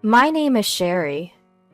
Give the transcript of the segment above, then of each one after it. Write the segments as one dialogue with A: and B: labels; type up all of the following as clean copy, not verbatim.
A: My name is Sherry.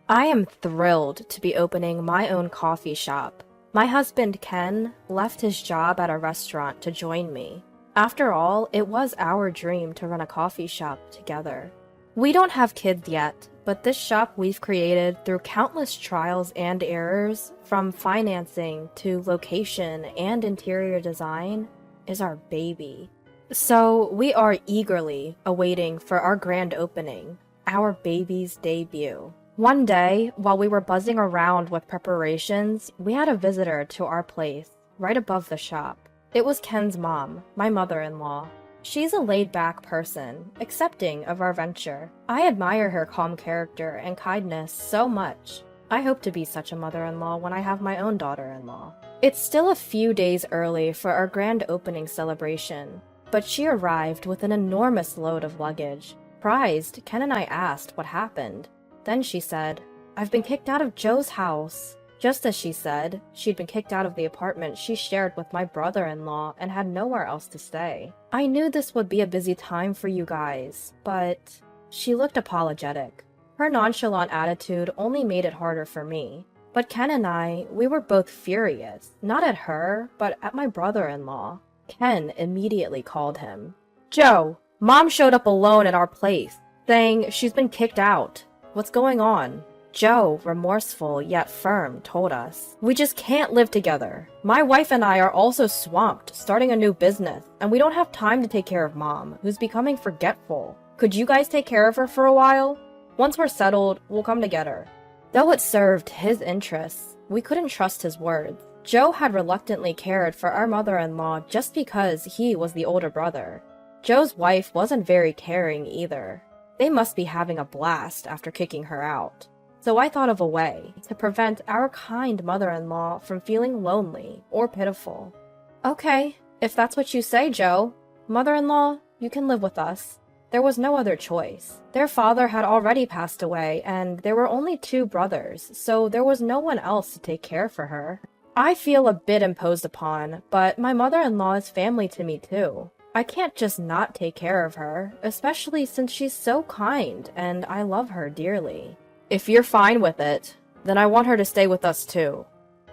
A: I am thrilled to be opening my own coffee shop. My husband Ken left his job at a restaurant to join me. After all, it was our dream to run a coffee shop together. We don't have kids yet, but this shop we've created through countless trials and errors, from financing to location and interior design, is our baby. So we are eagerly awaiting for our grand opening, our baby's debut. One day, while we were buzzing around with preparations, we had a visitor to our place, right above the shop. It was Ken's mom, my mother-in-law. She's a laid-back person, accepting of our venture. I admire her calm character and kindness so much. I hope to be such a mother-in-law when I have my own daughter-in-law. It's still a few days early for our grand opening celebration, but she arrived with an enormous load of luggage. Surprised, Ken and I asked what happened. Then she said, "I've been kicked out of Joe's house." Just as she said, she'd been kicked out of the apartment she shared with my brother-in-law and had nowhere else to stay. I knew this would be a busy time for you guys, but... She looked apologetic. Her nonchalant attitude only made it harder for me. But Ken and I, we were both furious, not at her, but at my brother-in-law. Ken immediately called him. "Joe, Mom showed up alone at our place, saying she's been kicked out. What's going on?" Joe, remorseful yet firm, told us, "We just can't live together. My wife and I are also swamped, starting a new business, and we don't have time to take care of Mom, who's becoming forgetful. Could you guys take care of her for a while? Once we're settled, we'll come to get her." Though it served his interests, we couldn't trust his words. Joe had reluctantly cared for our mother-in-law just because he was the older brother. Joe's wife wasn't very caring either. They must be having a blast after kicking her out. So I thought of a way to prevent our kind mother-in-law from feeling lonely or pitiful. "Okay, if that's what you say, Joe. Mother-in-law, you can live with us." There was no other choice. Their father had already passed away, and there were only 2 brothers, so there was no one else to take care for her. I feel a bit imposed upon, but my mother-in-law is family to me too. I can't just not take care of her, especially since she's so kind and I love her dearly. "If you're fine with it, then I want her to stay with us too."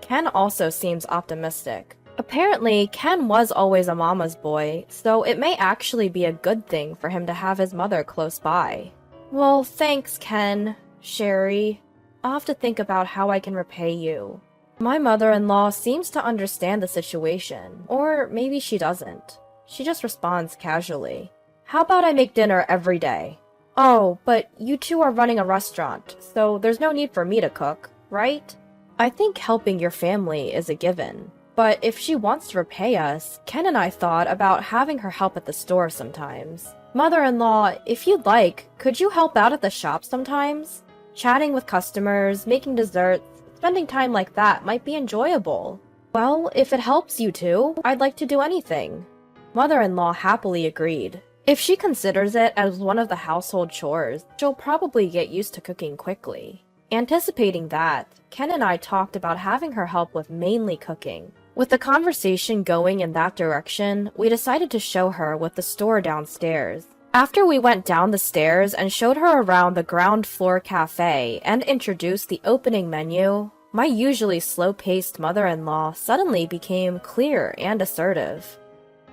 A: Ken also seems optimistic. Apparently, Ken was always a mama's boy, so it may actually be a good thing for him to have his mother close by. "Well, thanks, Ken, Sherry. I'll have to think about how I can repay you." My mother-in-law seems to understand the situation, or maybe she doesn't. She just responds casually. "How about I make dinner every day?" "Oh, but you two are running a restaurant, so there's no need for me to cook, right?" I think helping your family is a given. But if she wants to repay us, Ken and I thought about having her help at the store sometimes. "Mother-in-law, if you'd like, could you help out at the shop sometimes? Chatting with customers, making desserts, spending time like that might be enjoyable." "Well, if it helps you two, I'd like to do anything." Mother-in-law happily agreed. If she considers it as one of the household chores, she'll probably get used to cooking quickly. Anticipating that, Ken and I talked about having her help with mainly cooking. With the conversation going in that direction, we decided to show her with the store downstairs. After we went down the stairs and showed her around the ground floor cafe and introduced the opening menu, my usually slow-paced mother-in-law suddenly became clear and assertive.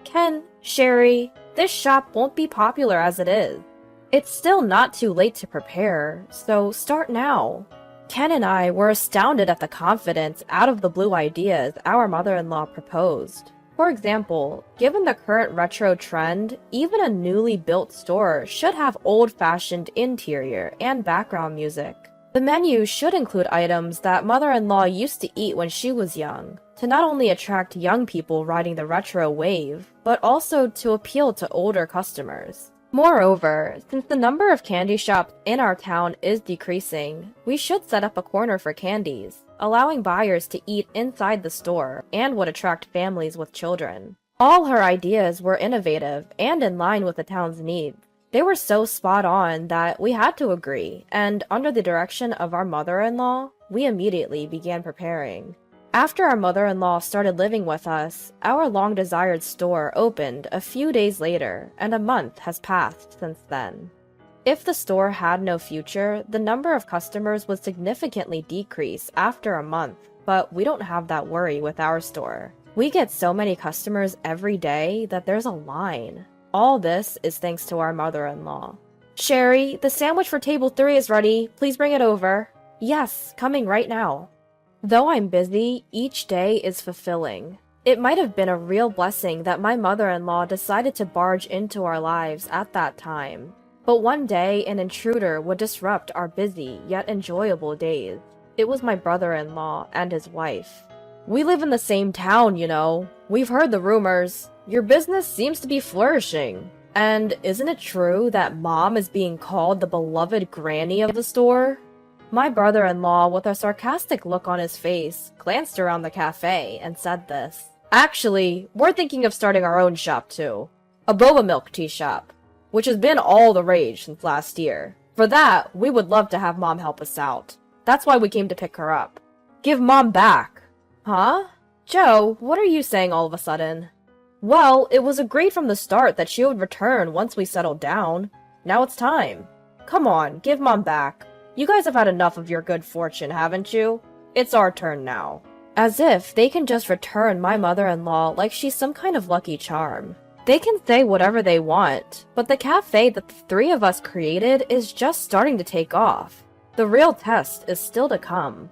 A: "Ken, Sherry, this shop won't be popular as it is. It's still not too late to prepare, so start now." Ken and I were astounded at the confidence out-of-the-blue ideas our mother-in-law proposed. For example, given the current retro trend, even a newly built store should have old-fashioned interior and background music. The menu should include items that mother-in-law used to eat when she was young, to not only attract young people riding the retro wave, but also to appeal to older customers. Moreover, since the number of candy shops in our town is decreasing, we should set up a corner for candies, allowing buyers to eat inside the store, and would attract families with children. All her ideas were innovative and in line with the town's needs. They were so spot on that we had to agree, and under the direction of our mother-in-law, we immediately began preparing. After our mother-in-law started living with us, our long-desired store opened a few days later, and a month has passed since then. If the store had no future, the number of customers would significantly decrease after a month, but we don't have that worry with our store. We get so many customers every day that there's a line. All this is thanks to our mother-in-law. Sherry, the sandwich for table 3 is ready. Please bring it over. Yes, coming right now. Though I'm busy, each day is fulfilling. It might have been a real blessing that my mother-in-law decided to barge into our lives at that time. But one day, an intruder would disrupt our busy yet enjoyable days. It was my brother-in-law and his wife. We live in the same town, you know. We've heard the rumors. Your business seems to be flourishing. And isn't it true that Mom is being called the beloved granny of the store? My brother-in-law, with a sarcastic look on his face, glanced around the cafe and said this. Actually, we're thinking of starting our own shop too. A boba milk tea shop, which has been all the rage since last year. For that, we would love to have Mom help us out. That's why we came to pick her up. Give Mom back. Huh? Joe, what are you saying all of a sudden? Well, it was agreed from the start that she would return once we settled down. Now it's time. Come on, give Mom back. You guys have had enough of your good fortune, haven't you? It's our turn now. As if they can just return my mother-in-law like she's some kind of lucky charm. They can say whatever they want, but the cafe that the 3 of us created is just starting to take off. The real test is still to come.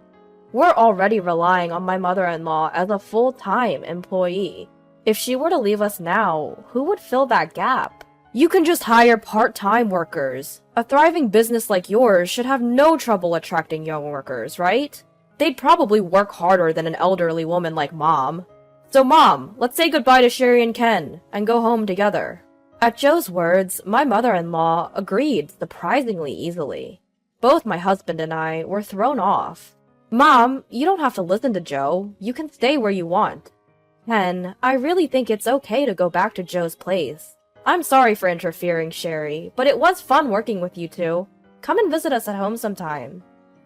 A: We're already relying on my mother-in-law as a full-time employee. If she were to leave us now, who would fill that gap? You can just hire part-time workers. A thriving business like yours should have no trouble attracting young workers, right? They'd probably work harder than an elderly woman like Mom. So Mom, let's say goodbye to Sherry and Ken, and go home together. At Joe's words, my mother-in-law agreed surprisingly easily. Both my husband and I were thrown off. Mom, you don't have to listen to Joe. You can stay where you want. Ken, I really think it's okay to go back to Joe's place. I'm sorry for interfering, Sherry, but it was fun working with you two. Come and visit us at home sometime.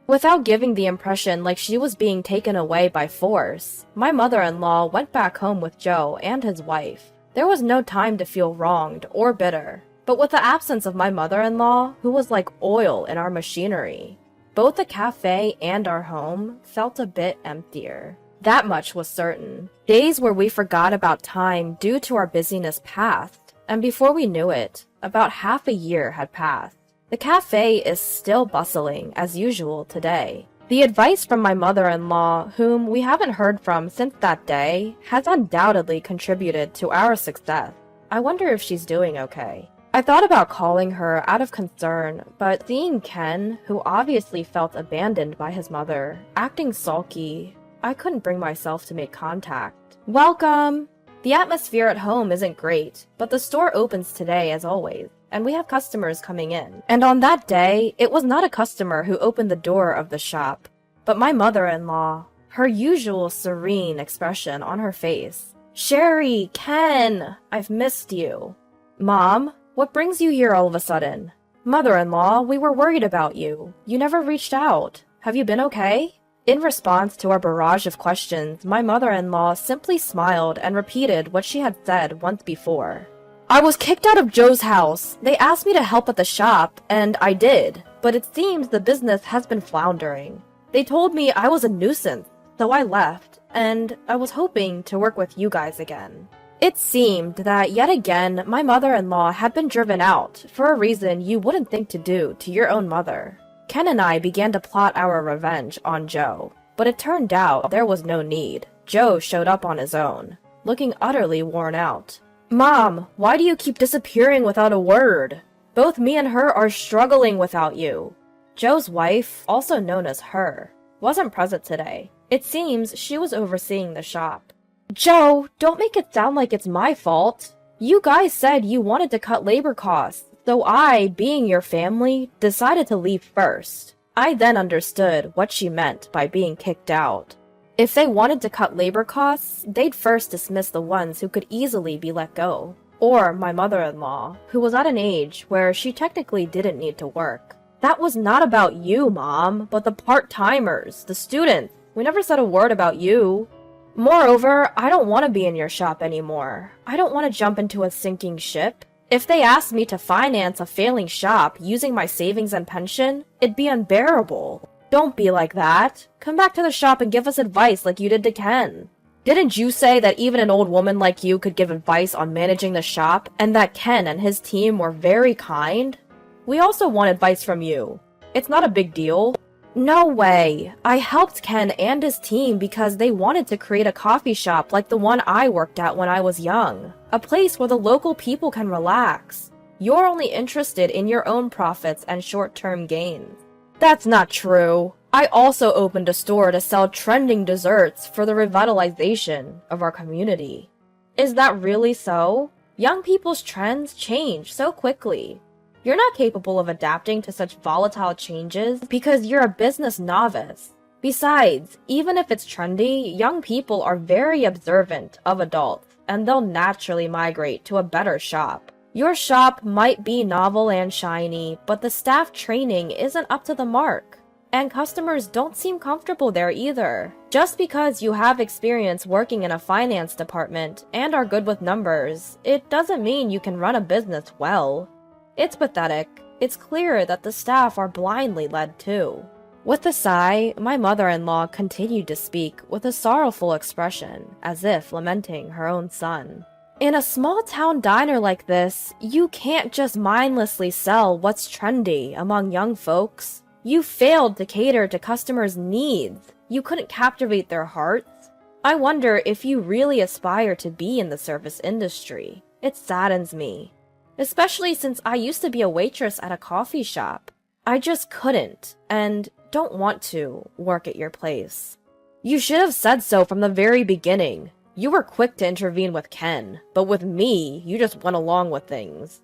A: Without giving the impression like she was being taken away by force, my mother-in-law went back home with Joe and his wife. There was no time to feel wronged or bitter, but with the absence of my mother-in-law, who was like oil in our machinery, both the cafe and our home felt a bit emptier. That much was certain. Days where we forgot about time due to our busyness passed. And before we knew it, about half a year had passed. The cafe is still bustling as usual today. The advice from my mother-in-law, whom we haven't heard from since that day, has undoubtedly contributed to our success. I wonder if she's doing okay. I thought about calling her out of concern, but seeing Ken, who obviously felt abandoned by his mother, acting sulky, I couldn't bring myself to make contact. Welcome! The atmosphere at home isn't great, but the store opens today as always, and we have customers coming in. And on that day, it was not a customer who opened the door of the shop, but my mother-in-law, her usual serene expression on her face. Sherry, Ken, I've missed you. Mom, what brings you here all of a sudden? Mother-in-law, we were worried about you. You never reached out. Have you been okay? In response to our barrage of questions, my mother-in-law simply smiled and repeated what she had said once before. I was kicked out of Joe's house. They asked me to help at the shop, and I did, but it seems the business has been floundering. They told me I was a nuisance, so I left, and I was hoping to work with you guys again. It seemed that yet again my mother-in-law had been driven out for a reason you wouldn't think to do to your own mother. Ken and I began to plot our revenge on Joe, but it turned out there was no need. Joe showed up on his own, looking utterly worn out. Mom, why do you keep disappearing without a word? Both me and her are struggling without you. Joe's wife, also known as Her, wasn't present today. It seems she was overseeing the shop. Joe, don't make it sound like it's my fault. You guys said you wanted to cut labor costs. So I, being your family, decided to leave first. I then understood what she meant by being kicked out. If they wanted to cut labor costs, they'd first dismiss the ones who could easily be let go. Or my mother-in-law, who was at an age where she technically didn't need to work. That was not about you, Mom, but the part-timers, the students. We never said a word about you. Moreover, I don't want to be in your shop anymore. I don't want to jump into a sinking ship. If they asked me to finance a failing shop using my savings and pension, it'd be unbearable. Don't be like that. Come back to the shop and give us advice like you did to Ken. Didn't you say that even an old woman like you could give advice on managing the shop, and that Ken and his team were very kind? We also want advice from you. It's not a big deal. No way. I helped Ken and his team because they wanted to create a coffee shop like the one I worked at when I was young. A place where the local people can relax. You're only interested in your own profits and short-term gains. That's not true. I also opened a store to sell trending desserts for the revitalization of our community. Is that really so? Young people's trends change so quickly. You're not capable of adapting to such volatile changes because you're a business novice. Besides, even if it's trendy, young people are very observant of adults, and they'll naturally migrate to a better shop. Your shop might be novel and shiny, but the staff training isn't up to the mark. And customers don't seem comfortable there either. Just because you have experience working in a finance department and are good with numbers, it doesn't mean you can run a business well. It's pathetic. It's clear that the staff are blindly led too. With a sigh, my mother-in-law continued to speak with a sorrowful expression, as if lamenting her own son. In a small-town diner like this, you can't just mindlessly sell what's trendy among young folks. You failed to cater to customers' needs. You couldn't captivate their hearts. I wonder if you really aspire to be in the service industry. It saddens me. Especially since I used to be a waitress at a coffee shop. I just couldn't, and don't want to, work at your place. You should have said so from the very beginning. You were quick to intervene with Ken, but with me, you just went along with things.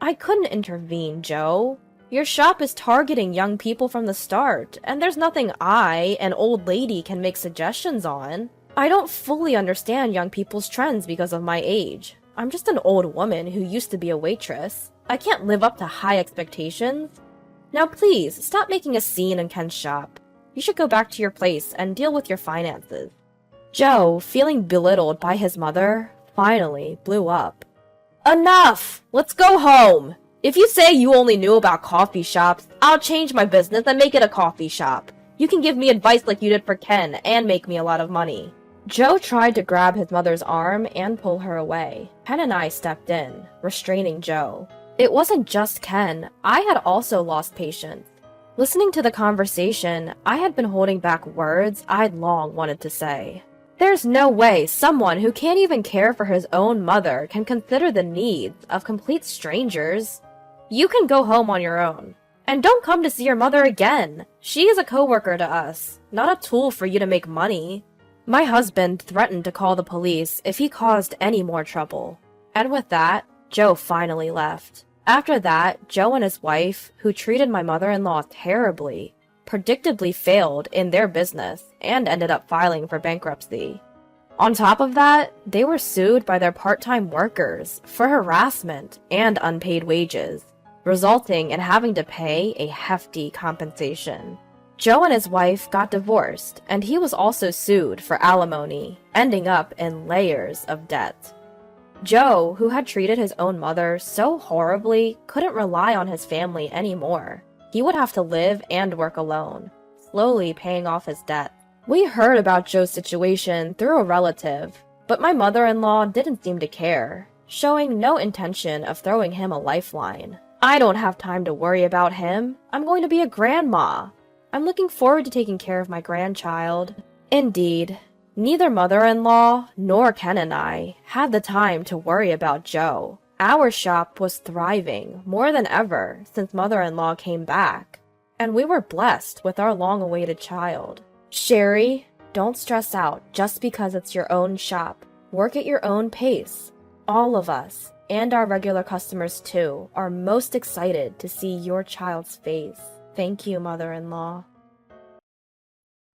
A: I couldn't intervene, Joe. Your shop is targeting young people from the start, and there's nothing I, an old lady, can make suggestions on. I don't fully understand young people's trends because of my age. I'm just an old woman who used to be a waitress. I can't live up to high expectations. Now please, stop making a scene in Ken's shop. You should go back to your place and deal with your finances. Joe, feeling belittled by his mother, finally blew up. Enough! Let's go home! If you say you only knew about coffee shops, I'll change my business and make it a coffee shop. You can give me advice like you did for Ken and make me a lot of money. Joe tried to grab his mother's arm and pull her away. Ken and I stepped in, restraining Joe. It wasn't just Ken. I had also lost patience. Listening to the conversation, I had been holding back words I'd long wanted to say. There's no way someone who can't even care for his own mother can consider the needs of complete strangers. You can go home on your own. And don't come to see your mother again. She is a coworker to us, not a tool for you to make money. My husband threatened to call the police if he caused any more trouble. And with that, Joe finally left. After that, Joe and his wife, who treated my mother-in-law terribly, predictably failed in their business and ended up filing for bankruptcy. On top of that, they were sued by their part-time workers for harassment and unpaid wages, resulting in having to pay a hefty compensation. Joe and his wife got divorced, and he was also sued for alimony, ending up in layers of debt. Joe, who had treated his own mother so horribly, couldn't rely on his family anymore. He would have to live and work alone, slowly paying off his debt. We heard about Joe's situation through a relative, but my mother-in-law didn't seem to care, showing no intention of throwing him a lifeline. I don't have time to worry about him. I'm going to be a grandma. I'm looking forward to taking care of my grandchild. Indeed, neither mother-in-law nor Ken and I had the time to worry about Joe. Our shop was thriving more than ever since mother-in-law came back, and we were blessed with our long-awaited child. Sherry, don't stress out just because it's your own shop. Work at your own pace. All of us, and our regular customers too, are most excited to see your child's face. Thank you, mother-in-law.